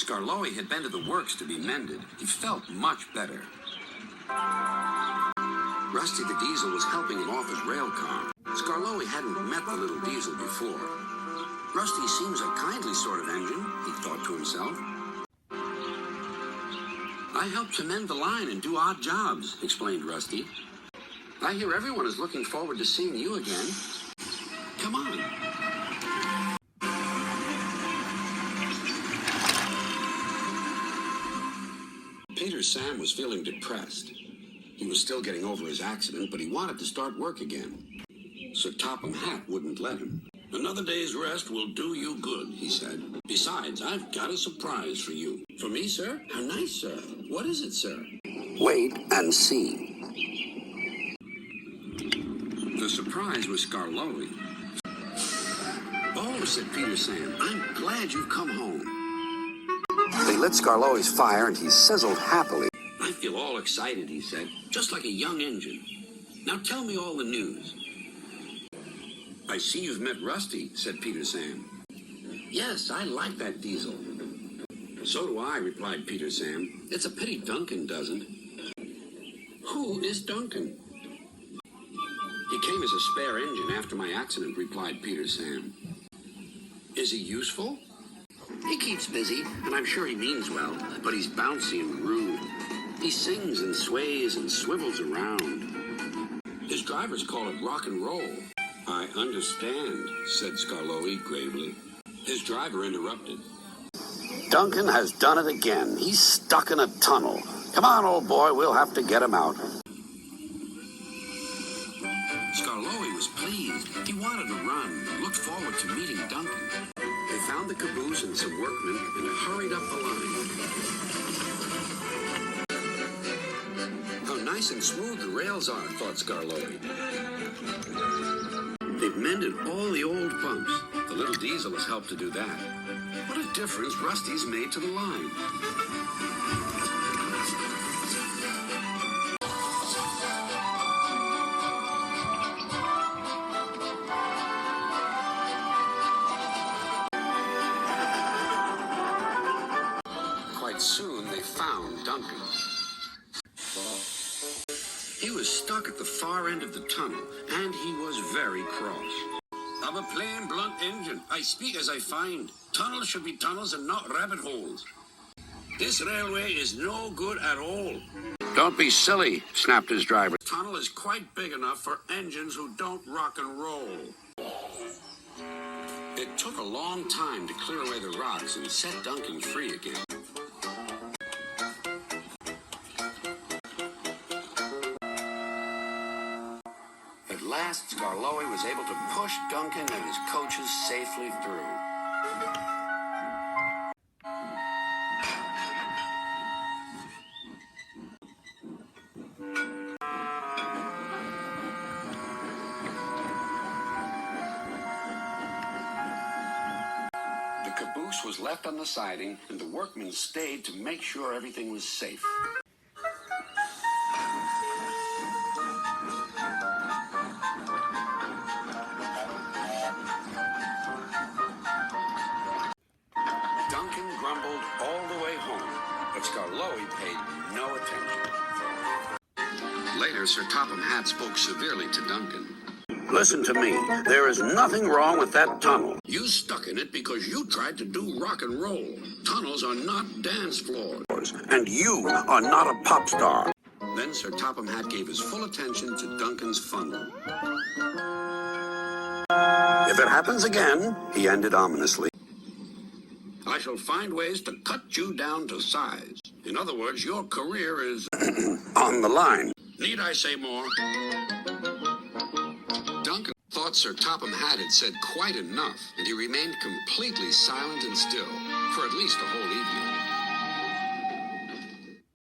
Skarloey had been to the works to be mended. He felt much better. Rusty the Diesel was helping him off his rail car. Skarloey hadn't met the little diesel before. Rusty seems a kindly sort of engine, he thought to himself. I help to mend the line and do odd jobs, explained Rusty. I hear everyone is looking forward to seeing you again. Come on. Peter Sam was feeling depressed. He was still getting over his accident, but he wanted to start work again. Sir Topham Hatt wouldn't let him. Another day's rest will do you good, he said. Besides, I've got a surprise for you. For me, sir? How nice, sir. What is it, sir? Wait and see. The surprise was Skarloey. Oh, said Peter Sam, I'm glad you've come home. They lit Skarloey's fire and he sizzled happily. I feel all excited, he said, just like a young engine. Now tell me all the news. I see you've met Rusty, said Peter Sam. Yes, I like that diesel. So do I, replied Peter Sam. It's a pity Duncan doesn't. Who is Duncan? He came as a spare engine after my accident, replied Peter Sam. Is he useful? He keeps busy, and I'm sure he means well, but he's bouncy and rude. He sings and sways and swivels around. His drivers call it rock and roll. I understand, said Skarloey gravely. His driver interrupted. Duncan has done it again. He's stuck in a tunnel. Come on, old boy, we'll have to get him out. Skarloey was pleased. He wanted to run, looked forward to meeting Duncan. They found the caboose and some workmen and hurried up the line. How nice and smooth the rails are, thought Skarloey. They've mended all the old pumps. The little diesel has helped to do that. What a difference Rusty's made to the line. Quite soon they found Duncan. He was stuck at the far end of the tunnel, and he was very cross. I'm a plain, blunt engine. I speak as I find. Tunnels should be tunnels and not rabbit holes. This railway is no good at all. Don't be silly, snapped his driver. The tunnel is quite big enough for engines who don't rock and roll. It took a long time to clear away the rocks and set Duncan free again. At last, Skarloey was able to push Duncan and his coaches safely through. The caboose was left on the siding, and the workmen stayed to make sure everything was safe. Duncan grumbled all the way home, but Skarloey paid no attention. Later, Sir Topham Hatt spoke severely to Duncan. Listen to me. There is nothing wrong with that tunnel. You stuck in it because you tried to do rock and roll. Tunnels are not dance floors. And you are not a pop star. Then Sir Topham Hatt gave his full attention to Duncan's funnel. If it happens again, he ended ominously, I shall find ways to cut you down to size. In other words, your career is on the line. Need I say more? Duncan thought Sir Topham Hatt had said quite enough, and he remained completely silent and still for at least a whole evening.